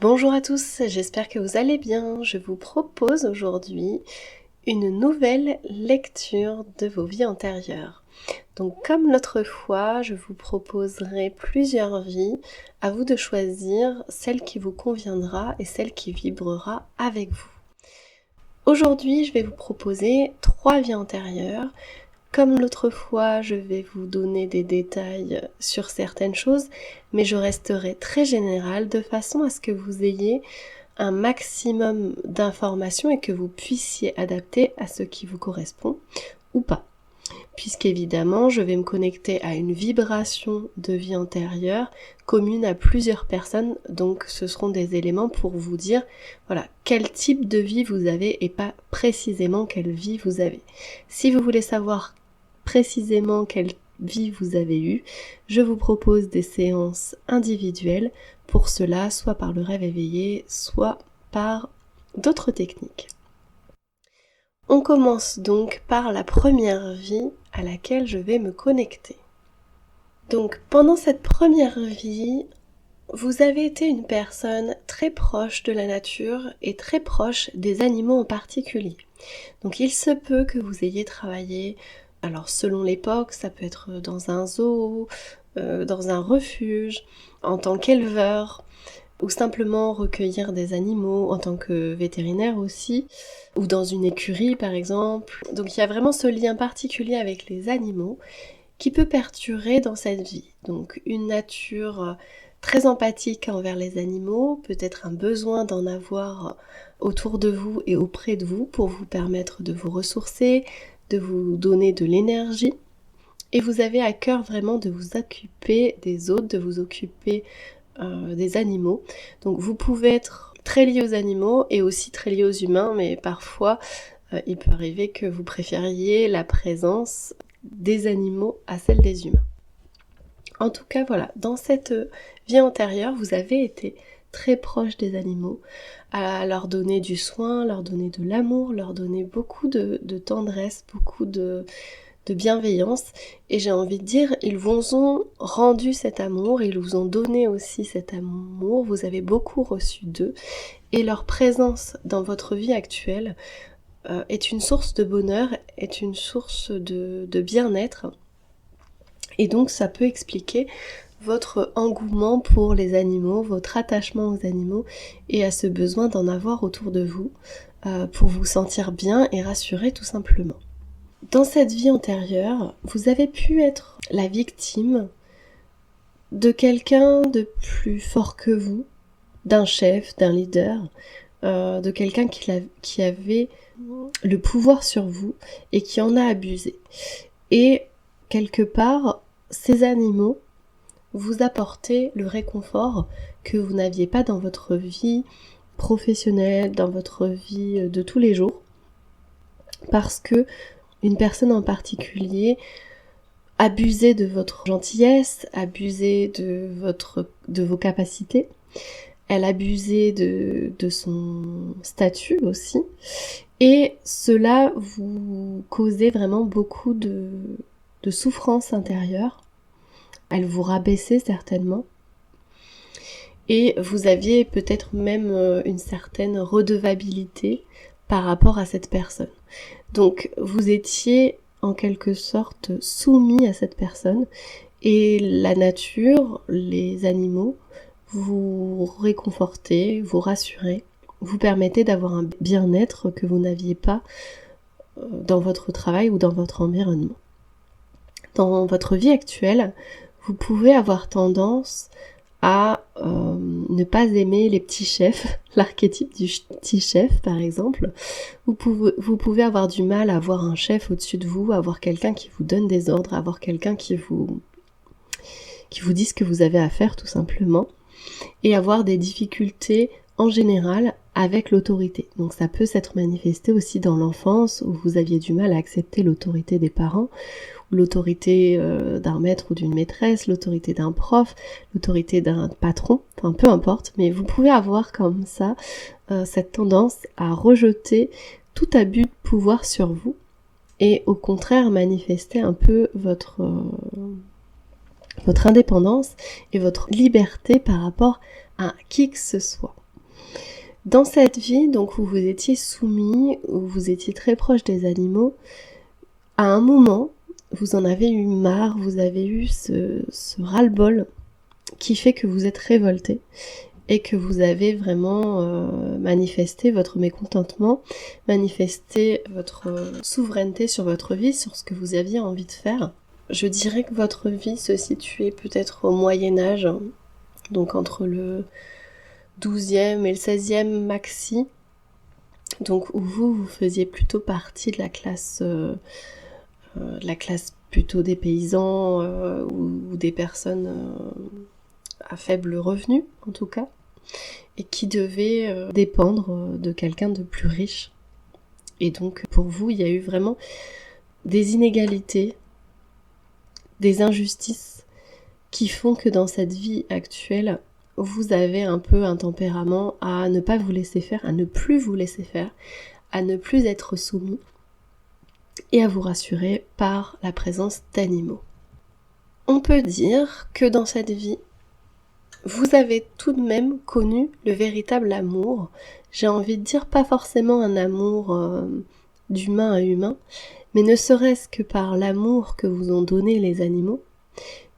Bonjour à tous, j'espère que vous allez bien. Je vous propose aujourd'hui une nouvelle lecture de vos vies antérieures. Donc comme l'autre fois, je vous proposerai plusieurs vies, à vous de choisir celle qui vous conviendra et celle qui vibrera avec vous. Aujourd'hui, je vais vous proposer 3 vies antérieures. Comme l'autre fois, je vais vous donner des détails sur certaines choses, mais je resterai très générale de façon à ce que vous ayez un maximum d'informations et que vous puissiez adapter à ce qui vous correspond ou pas. Puisqu'évidemment, je vais me connecter à une vibration de vie antérieure commune à plusieurs personnes, donc ce seront des éléments pour vous dire, voilà, quel type de vie vous avez et pas précisément quelle vie vous avez. Si vous voulez savoir précisément quelle vie vous avez eue, je vous propose des séances individuelles pour cela, soit par le rêve éveillé, soit par d'autres techniques. On commence donc par la première vie à laquelle je vais me connecter. Donc pendant cette première vie, vous avez été une personne très proche de la nature et très proche des animaux en particulier. Donc il se peut que vous ayez travaillé, alors selon l'époque, ça peut être dans un zoo, dans un refuge, en tant qu'éleveur, ou simplement recueillir des animaux en tant que vétérinaire aussi, ou dans une écurie par exemple. Donc il y a vraiment ce lien particulier avec les animaux qui peut perdurer dans cette vie. Donc une nature très empathique envers les animaux, peut-être un besoin d'en avoir autour de vous et auprès de vous pour vous permettre de vous ressourcer, de vous donner de l'énergie. Et vous avez à cœur vraiment de vous occuper des autres, de vous occuper des animaux. Donc vous pouvez être très lié aux animaux et aussi très lié aux humains, mais parfois il peut arriver que vous préfériez la présence des animaux à celle des humains. En tout cas, voilà, dans cette vie antérieure, vous avez été très proche des animaux, à leur donner du soin, leur donner de l'amour, leur donner beaucoup de tendresse, beaucoup de bienveillance, et j'ai envie de dire, ils vous ont rendu cet amour, ils vous ont donné aussi cet amour, vous avez beaucoup reçu d'eux, et leur présence dans votre vie actuelle est une source de bonheur, est une source de bien-être, et donc ça peut expliquer votre engouement pour les animaux, votre attachement aux animaux, et à ce besoin d'en avoir autour de vous, pour vous sentir bien et rassuré tout simplement. Dans cette vie antérieure, vous avez pu être la victime de quelqu'un de plus fort que vous, d'un chef, d'un leader, de quelqu'un qui avait le pouvoir sur vous et qui en a abusé. Et quelque part, ces animaux vous apportaient le réconfort que vous n'aviez pas dans votre vie professionnelle, dans votre vie de tous les jours, parce que une personne en particulier abusait de votre gentillesse, abusait de vos capacités, elle abusait de son statut aussi, et cela vous causait vraiment beaucoup de souffrance intérieure. Elle vous rabaissait certainement, et vous aviez peut-être même une certaine redevabilité par rapport à cette personne. Donc vous étiez en quelque sorte soumis à cette personne, et la nature, les animaux, vous réconfortaient, vous rassuraient, vous permettaient d'avoir un bien-être que vous n'aviez pas dans votre travail ou dans votre environnement. Dans votre vie actuelle, vous pouvez avoir tendance à ne pas aimer les petits chefs, l'archétype du petit chef par exemple. Vous pouvez avoir du mal à avoir un chef au-dessus de vous, à avoir quelqu'un qui vous donne des ordres, à avoir quelqu'un qui vous dit ce que vous avez à faire tout simplement, et avoir des difficultés en général avec l'autorité. Donc ça peut s'être manifesté aussi dans l'enfance où vous aviez du mal à accepter l'autorité des parents, l'autorité d'un maître ou d'une maîtresse, l'autorité d'un prof, l'autorité d'un patron, enfin peu importe, mais vous pouvez avoir comme ça cette tendance à rejeter tout abus de pouvoir sur vous et au contraire manifester un peu votre indépendance et votre liberté par rapport à qui que ce soit. Dans cette vie, donc où vous étiez soumis, où vous étiez très proche des animaux, à un moment, vous en avez eu marre, vous avez eu ce ras-le-bol qui fait que vous êtes révolté et que vous avez vraiment manifesté votre mécontentement, manifesté votre souveraineté sur votre vie, sur ce que vous aviez envie de faire. Je dirais que votre vie se situait peut-être au Moyen-Âge, donc entre le 12e et le 16e maxi, donc où vous faisiez plutôt partie de la classe plutôt des paysans ou des personnes à faible revenu en tout cas, et qui devaient dépendre de quelqu'un de plus riche. Et donc pour vous, il y a eu vraiment des inégalités, des injustices qui font que dans cette vie actuelle, vous avez un peu un tempérament à ne pas vous laisser faire, à ne plus vous laisser faire, à ne plus être soumis et à vous rassurer par la présence d'animaux. On peut dire que dans cette vie, vous avez tout de même connu le véritable amour. J'ai envie de dire pas forcément un amour d'humain à humain, mais ne serait-ce que par l'amour que vous ont donné les animaux,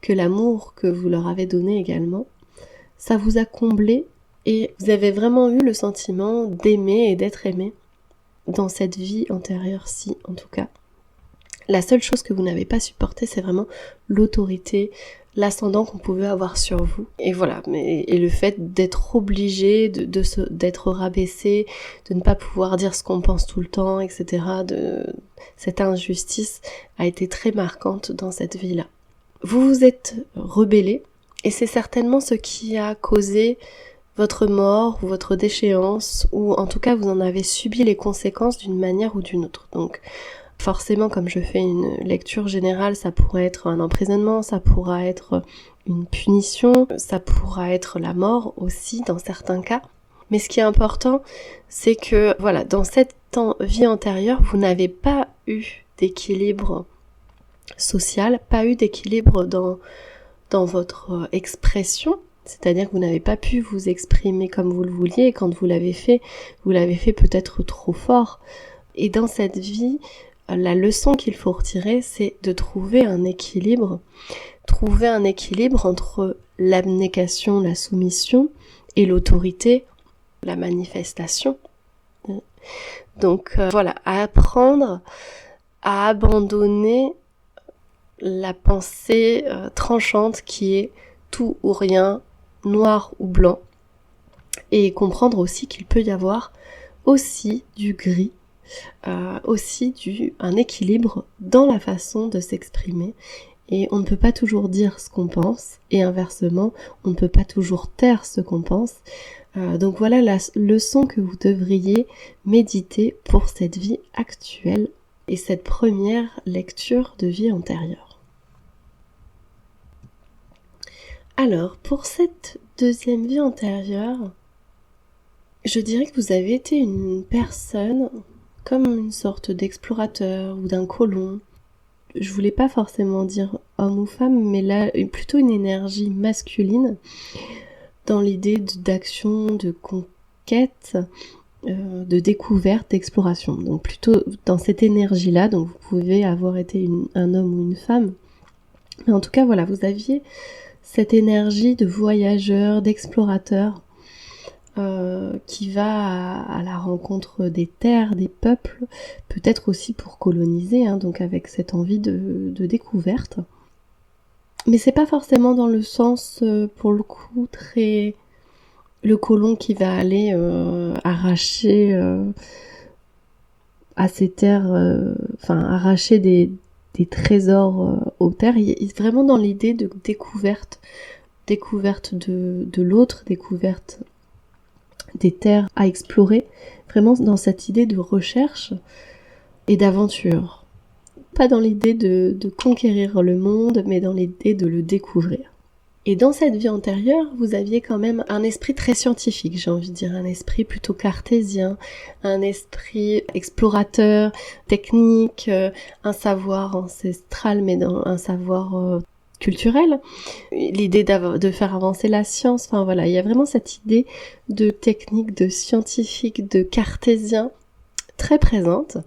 que l'amour que vous leur avez donné également, ça vous a comblé et vous avez vraiment eu le sentiment d'aimer et d'être aimé dans cette vie antérieure-ci en tout cas. La seule chose que vous n'avez pas supporté, c'est vraiment l'autorité, l'ascendant qu'on pouvait avoir sur vous. Et voilà, et le fait d'être obligé, d'être rabaissé, de ne pas pouvoir dire ce qu'on pense tout le temps, etc. Cette injustice a été très marquante dans cette vie-là. Vous vous êtes rebellé, et c'est certainement ce qui a causé votre mort ou votre déchéance, ou en tout cas vous en avez subi les conséquences d'une manière ou d'une autre. Donc forcément, comme je fais une lecture générale, ça pourrait être un emprisonnement, ça pourra être une punition, ça pourra être la mort aussi dans certains cas. Mais ce qui est important, c'est que voilà, dans cette vie antérieure, vous n'avez pas eu d'équilibre social, pas eu d'équilibre dans votre expression, c'est-à-dire que vous n'avez pas pu vous exprimer comme vous le vouliez, et quand vous l'avez fait peut-être trop fort. Et dans cette vie, la leçon qu'il faut retirer, c'est de trouver un équilibre entre l'abnégation, la soumission, et l'autorité, la manifestation. Donc voilà, apprendre à abandonner la pensée tranchante qui est tout ou rien, noir ou blanc, et comprendre aussi qu'il peut y avoir aussi du gris, aussi un équilibre dans la façon de s'exprimer, et on ne peut pas toujours dire ce qu'on pense, et inversement, on ne peut pas toujours taire ce qu'on pense. Donc voilà la leçon que vous devriez méditer pour cette vie actuelle et cette première lecture de vie antérieure. Alors, pour cette deuxième vie antérieure, je dirais que vous avez été une personne comme une sorte d'explorateur ou d'un colon. Je voulais pas forcément dire homme ou femme, mais là, plutôt une énergie masculine dans l'idée d'action, de conquête, de découverte, d'exploration. Donc plutôt dans cette énergie-là, donc vous pouvez avoir été un homme ou une femme. Mais en tout cas, voilà, vous aviez cette énergie de voyageur, d'explorateur, qui va à la rencontre des terres, des peuples, peut-être aussi pour coloniser, donc avec cette envie de découverte. Mais c'est pas forcément dans le sens, pour le coup, très le colon qui va aller arracher à ces terres, arracher des trésors aux terres. Il est vraiment dans l'idée de découverte de l'autre, découverte des terres à explorer, vraiment dans cette idée de recherche et d'aventure. Pas dans l'idée de conquérir le monde, mais dans l'idée de le découvrir. Et dans cette vie antérieure, vous aviez quand même un esprit très scientifique, j'ai envie de dire, un esprit plutôt cartésien, un esprit explorateur, technique, un savoir ancestral, mais un savoir culturelle, l'idée de faire avancer la science, enfin voilà, il y a vraiment cette idée de technique, de scientifique, de cartésien très présente.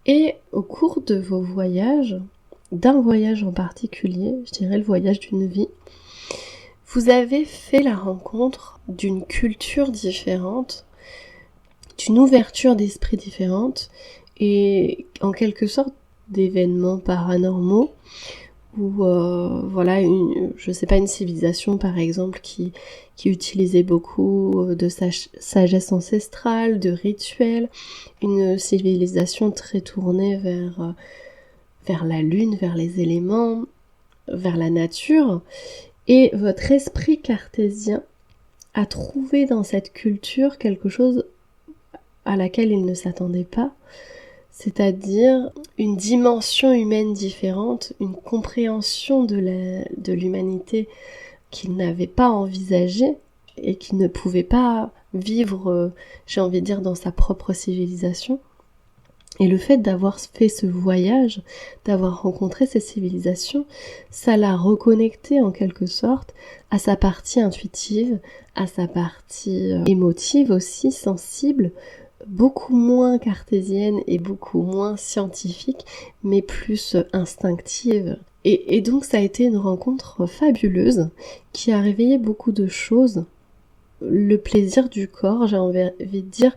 Et au cours de vos voyages, d'un voyage en particulier, je dirais le voyage d'une vie, vous avez fait la rencontre d'une culture différente, d'une ouverture d'esprit différente et en quelque sorte d'événements paranormaux ou voilà, je sais pas, une civilisation par exemple qui utilisait beaucoup de sagesse ancestrale, de rituels, une civilisation très tournée vers la lune, vers les éléments, vers la nature, et votre esprit cartésien a trouvé dans cette culture quelque chose à laquelle il ne s'attendait pas, c'est-à-dire une dimension humaine différente, une compréhension de l'humanité qu'il n'avait pas envisagée et qu'il ne pouvait pas vivre, j'ai envie de dire, dans sa propre civilisation. Et le fait d'avoir fait ce voyage, d'avoir rencontré ces civilisations, ça l'a reconnecté en quelque sorte à sa partie intuitive, à sa partie émotive aussi, sensible, beaucoup moins cartésienne et beaucoup moins scientifique, mais plus instinctive. Et donc ça a été une rencontre fabuleuse qui a réveillé beaucoup de choses. Le plaisir du corps, j'ai envie de dire,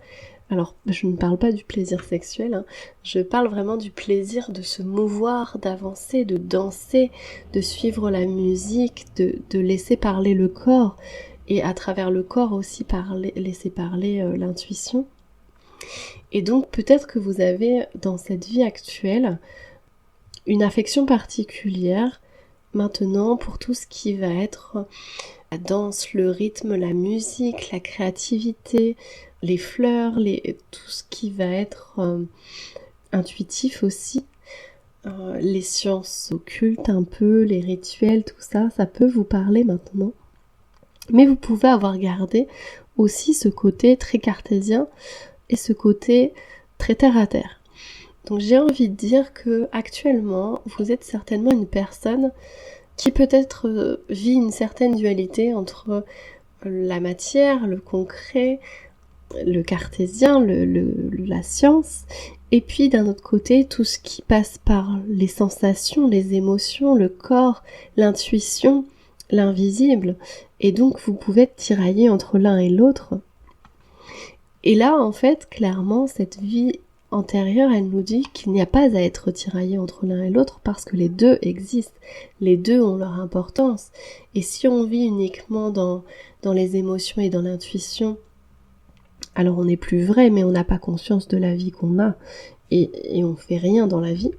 alors je ne parle pas du plaisir sexuel, hein, je parle vraiment du plaisir de se mouvoir, d'avancer, de danser, de suivre la musique, de laisser parler le corps, et à travers le corps aussi laisser parler l'intuition. Et donc peut-être que vous avez dans cette vie actuelle une affection particulière maintenant pour tout ce qui va être la danse, le rythme, la musique, la créativité, les fleurs, tout ce qui va être intuitif aussi, les sciences occultes un peu, les rituels, tout ça, ça peut vous parler maintenant. Mais vous pouvez avoir gardé aussi ce côté très cartésien et ce côté très terre à terre. Donc j'ai envie de dire que actuellement, vous êtes certainement une personne qui peut-être vit une certaine dualité entre la matière, le concret, le cartésien, la science, et puis d'un autre côté, tout ce qui passe par les sensations, les émotions, le corps, l'intuition, l'invisible, et donc vous pouvez être tiraillé entre l'un et l'autre. Et là, en fait, clairement, cette vie antérieure, elle nous dit qu'il n'y a pas à être tiraillé entre l'un et l'autre parce que les deux existent, les deux ont leur importance. Et si on vit uniquement dans les émotions et dans l'intuition, alors on n'est plus vrai, mais on n'a pas conscience de la vie qu'on a et on fait rien dans la vie.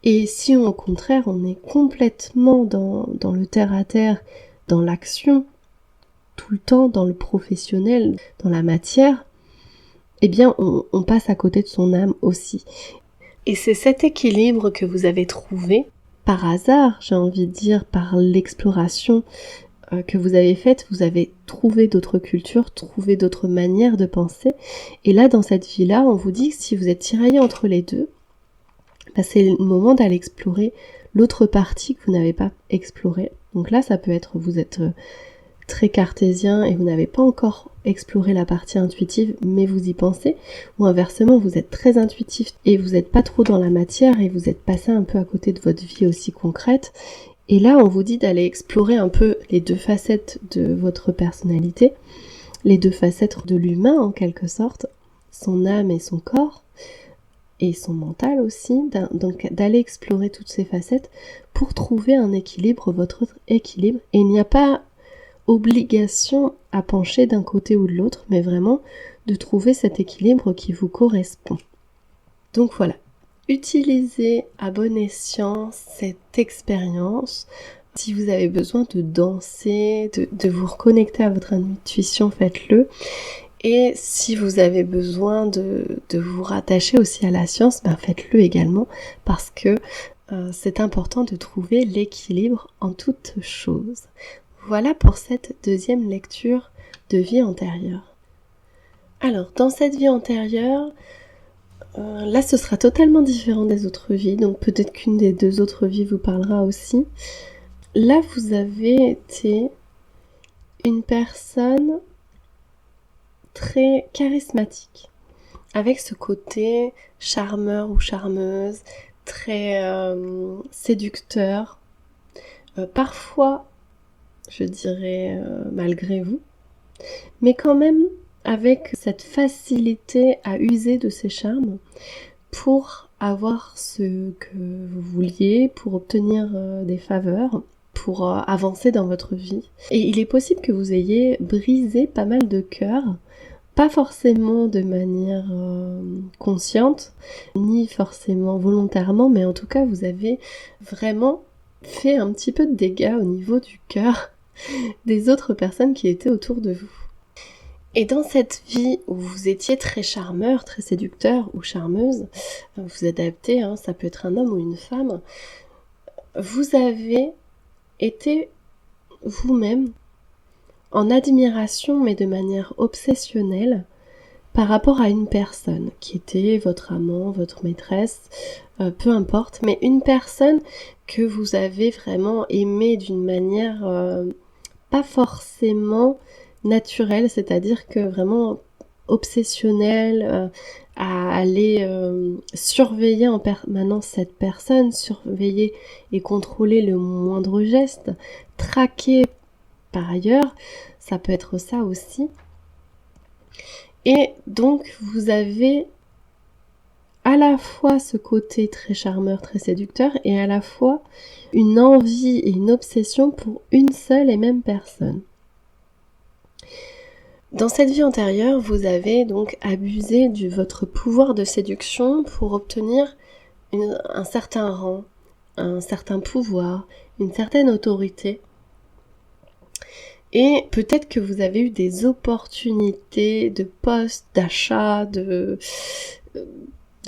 Et si au contraire on est complètement dans le terre-à-terre, dans l'action, tout le temps dans le professionnel, dans la matière, eh bien on passe à côté de son âme aussi. Et c'est cet équilibre que vous avez trouvé par hasard, j'ai envie de dire, par l'exploration que vous avez faite, vous avez trouvé d'autres cultures, trouvé d'autres manières de penser. Et là, dans cette vie-là, on vous dit que si vous êtes tiraillé entre les deux, bah, c'est le moment d'aller explorer l'autre partie que vous n'avez pas explorée. Donc là, ça peut être, vous êtes très cartésien et vous n'avez pas encore exploré la partie intuitive, mais vous y pensez. Ou inversement, vous êtes très intuitif et vous n'êtes pas trop dans la matière et vous êtes passé un peu à côté de votre vie aussi concrète. Et là, on vous dit d'aller explorer un peu les deux facettes de votre personnalité, les deux facettes de l'humain en quelque sorte, son âme et son corps, et son mental aussi, donc d'aller explorer toutes ces facettes pour trouver un équilibre, votre équilibre. Et il n'y a pas obligation à pencher d'un côté ou de l'autre, mais vraiment de trouver cet équilibre qui vous correspond. Donc voilà. Utilisez à bon escient cette expérience. Si vous avez besoin de danser, de vous reconnecter à votre intuition, faites-le. Et si vous avez besoin de vous rattacher aussi à la science, ben faites-le également parce que c'est important de trouver l'équilibre en toutes choses. Voilà pour cette deuxième lecture de vie antérieure. Alors, dans cette vie antérieure, là, ce sera totalement différent des autres vies, donc peut-être qu'une des deux autres vies vous parlera aussi. Là, vous avez été une personne très charismatique, avec ce côté charmeur ou charmeuse, très séducteur, parfois, je dirais, malgré vous, mais quand même avec cette facilité à user de ces charmes pour avoir ce que vous vouliez, pour obtenir des faveurs, pour avancer dans votre vie. Et il est possible que vous ayez brisé pas mal de cœurs, pas forcément de manière consciente, ni forcément volontairement, mais en tout cas vous avez vraiment fait un petit peu de dégâts au niveau du cœur des autres personnes qui étaient autour de vous. Et dans cette vie où vous étiez très charmeur, très séducteur ou charmeuse, vous adaptez, hein, ça peut être un homme ou une femme, vous avez été vous-même en admiration, mais de manière obsessionnelle, par rapport à une personne qui était votre amant, votre maîtresse, peu importe, mais une personne que vous avez vraiment aimée d'une manière pas forcément naturelle, c'est-à-dire que vraiment obsessionnelle, à aller surveiller en permanence cette personne, surveiller et contrôler le moindre geste, traquer par ailleurs, ça peut être ça aussi. Et donc vous avez à la fois ce côté très charmeur, très séducteur, et à la fois une envie et une obsession pour une seule et même personne. Dans cette vie antérieure, vous avez donc abusé de votre pouvoir de séduction pour obtenir un certain rang, un certain pouvoir, une certaine autorité. Et peut-être que vous avez eu des opportunités de postes, d'achat, de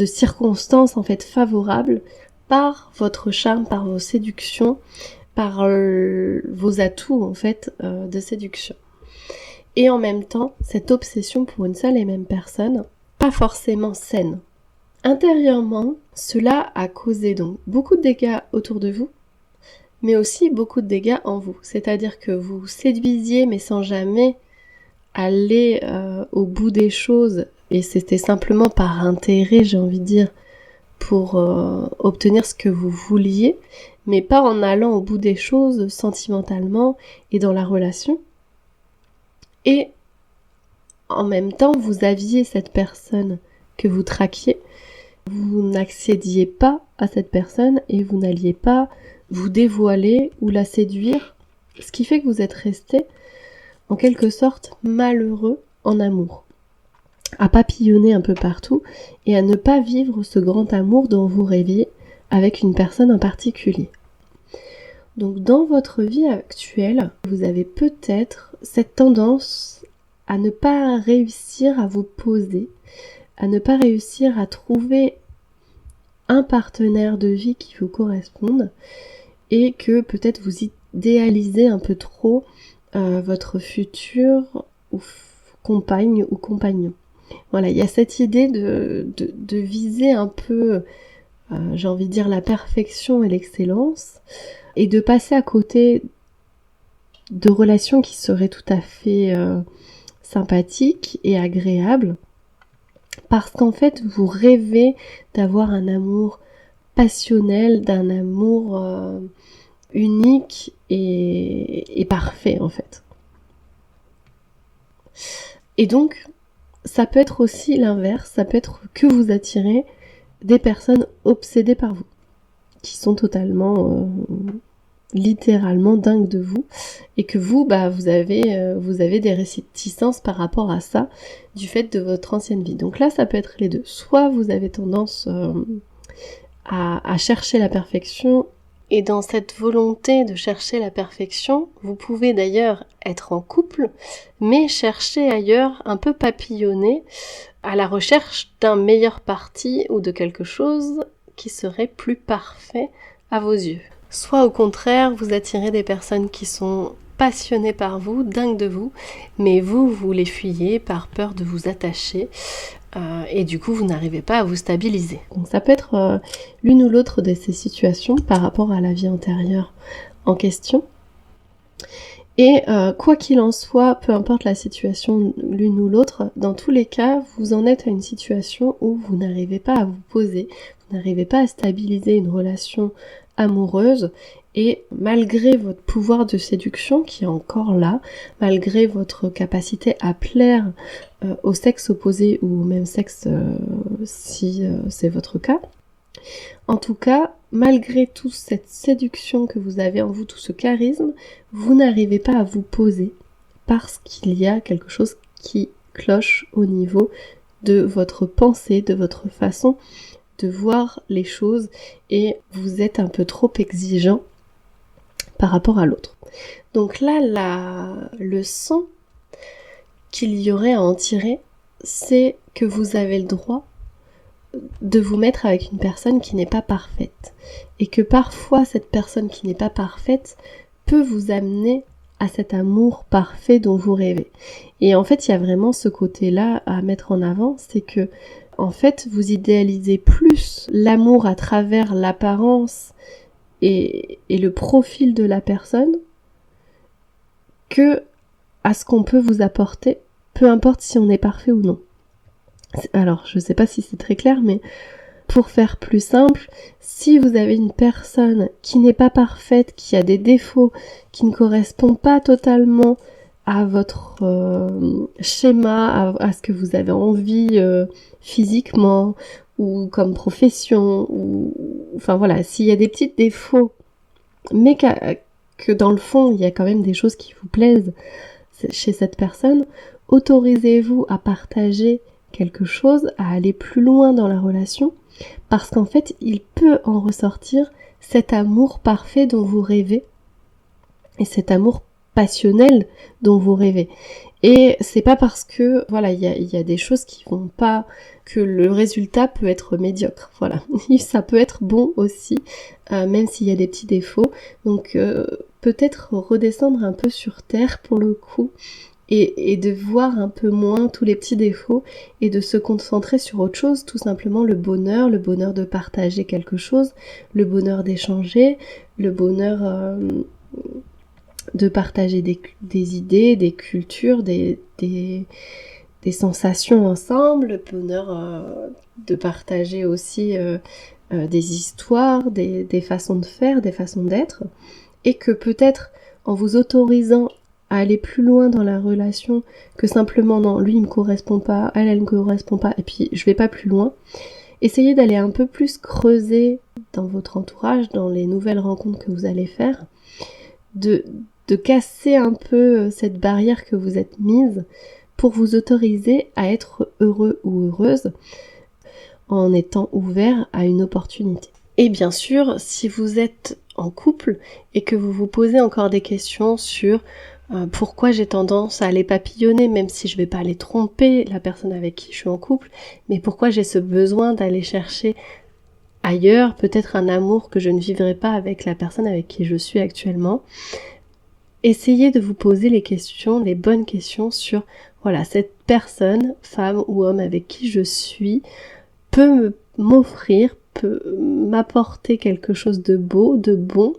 circonstances en fait favorables par votre charme, par vos séductions, par vos atouts en fait de séduction. Et en même temps, cette obsession pour une seule et même personne, pas forcément saine. Intérieurement, cela a causé donc beaucoup de dégâts autour de vous, mais aussi beaucoup de dégâts en vous. C'est-à-dire que vous séduisiez, mais sans jamais aller au bout des choses, et c'était simplement par intérêt, j'ai envie de dire, pour obtenir ce que vous vouliez, mais pas en allant au bout des choses sentimentalement et dans la relation. Et en même temps, vous aviez cette personne que vous traquiez, vous n'accédiez pas à cette personne et vous n'alliez pas vous dévoiler ou la séduire, ce qui fait que vous êtes resté en quelque sorte malheureux en amour, à papillonner un peu partout et à ne pas vivre ce grand amour dont vous rêviez avec une personne en particulier. Donc dans votre vie actuelle, vous avez peut-être cette tendance à ne pas réussir à vous poser, à ne pas réussir à trouver un partenaire de vie qui vous corresponde et que peut-être vous idéalisez un peu trop votre futur compagne ou compagnon. Voilà, il y a cette idée de viser un peu, j'ai envie de dire, la perfection et l'excellence, et de passer à côté de relations qui seraient tout à fait sympathiques et agréables, parce qu'en fait, vous rêvez d'avoir un amour passionnel, d'un amour unique et parfait, en fait. Et donc, ça peut être aussi l'inverse, ça peut être que vous attirez des personnes obsédées par vous, qui sont totalement, littéralement dingues de vous, et que vous, vous avez des réticences par rapport à ça, du fait de votre ancienne vie. Donc là, ça peut être les deux. Soit vous avez tendance à chercher la perfection, et dans cette volonté de chercher la perfection, vous pouvez d'ailleurs être en couple, mais chercher ailleurs, un peu papillonner, à la recherche d'un meilleur parti ou de quelque chose qui serait plus parfait à vos yeux. Soit au contraire, vous attirez des personnes qui sont passionnées par vous, dingues de vous, mais vous les fuyez par peur de vous attacher, et du coup vous n'arrivez pas à vous stabiliser. Donc ça peut être l'une ou l'autre de ces situations par rapport à la vie antérieure en question. Et quoi qu'il en soit, peu importe la situation l'une ou l'autre, dans tous les cas, vous en êtes à une situation où vous n'arrivez pas à vous poser, vous n'arrivez pas à stabiliser une relation amoureuse, et malgré votre pouvoir de séduction qui est encore là, malgré votre capacité à plaire au sexe opposé ou au même sexe si c'est votre cas, en tout cas, malgré toute cette séduction que vous avez en vous, tout ce charisme, vous n'arrivez pas à vous poser parce qu'il y a quelque chose qui cloche au niveau de votre pensée, de votre façon de voir les choses, et vous êtes un peu trop exigeant par rapport à l'autre. Donc là, la leçon qu'il y aurait à en tirer, c'est que vous avez le droit de vous mettre avec une personne qui n'est pas parfaite, et que parfois cette personne qui n'est pas parfaite peut vous amener à cet amour parfait dont vous rêvez. Et en fait, il y a vraiment ce côté-là à mettre en avant, c'est que en fait, vous idéalisez plus l'amour à travers l'apparence et le profil de la personne que à ce qu'on peut vous apporter, peu importe si on est parfait ou non. Alors, je sais pas si c'est très clair, mais pour faire plus simple, si vous avez une personne qui n'est pas parfaite, qui a des défauts, qui ne correspond pas totalement à votre schéma, à ce que vous avez envie physiquement ou comme profession, ou enfin voilà, s'il y a des petits défauts, mais que dans le fond, il y a quand même des choses qui vous plaisent chez cette personne, autorisez-vous à partager quelque chose, à aller plus loin dans la relation, parce qu'en fait, il peut en ressortir cet amour parfait dont vous rêvez, et cet amour passionnel dont vous rêvez. Et c'est pas parce que, voilà, il y a des choses qui vont pas, que le résultat peut être médiocre, voilà. Ça peut être bon aussi, même s'il y a des petits défauts. Donc, peut-être redescendre un peu sur terre pour le coup, et de voir un peu moins tous les petits défauts et de se concentrer sur autre chose, tout simplement le bonheur de partager quelque chose, le bonheur d'échanger, le bonheur de partager des idées, des cultures, des sensations ensemble, le bonheur de partager aussi des histoires, des façons de faire, des façons d'être, et que peut-être en vous autorisant à aller plus loin dans la relation que simplement non, lui il me correspond pas, elle me correspond pas, et puis je vais pas plus loin. Essayez d'aller un peu plus creuser dans votre entourage, dans les nouvelles rencontres que vous allez faire, de casser un peu cette barrière que vous êtes mise pour vous autoriser à être heureux ou heureuse en étant ouvert à une opportunité. Et bien sûr, si vous êtes en couple et que vous vous posez encore des questions sur pourquoi j'ai tendance à aller papillonner, même si je vais pas aller tromper la personne avec qui je suis en couple, mais pourquoi j'ai ce besoin d'aller chercher ailleurs peut-être un amour que je ne vivrai pas avec la personne avec qui je suis actuellement. Essayez de vous poser les questions, les bonnes questions sur, voilà, cette personne, femme ou homme avec qui je suis, peut m'offrir, peut m'apporter quelque chose de beau, de bon,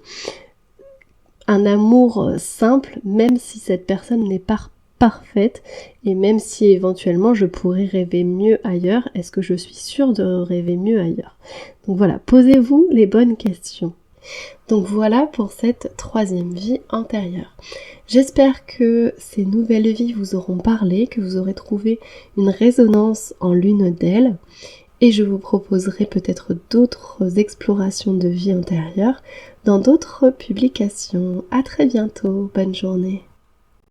un amour simple, même si cette personne n'est pas parfaite, et même si éventuellement je pourrais rêver mieux ailleurs, est-ce que je suis sûre de rêver mieux ailleurs? Donc voilà, posez-vous les bonnes questions. Donc voilà pour cette troisième vie antérieure. J'espère que ces nouvelles vies vous auront parlé, que vous aurez trouvé une résonance en l'une d'elles, et je vous proposerai peut-être d'autres explorations de vie antérieure dans d'autres publications. À très bientôt, bonne journée.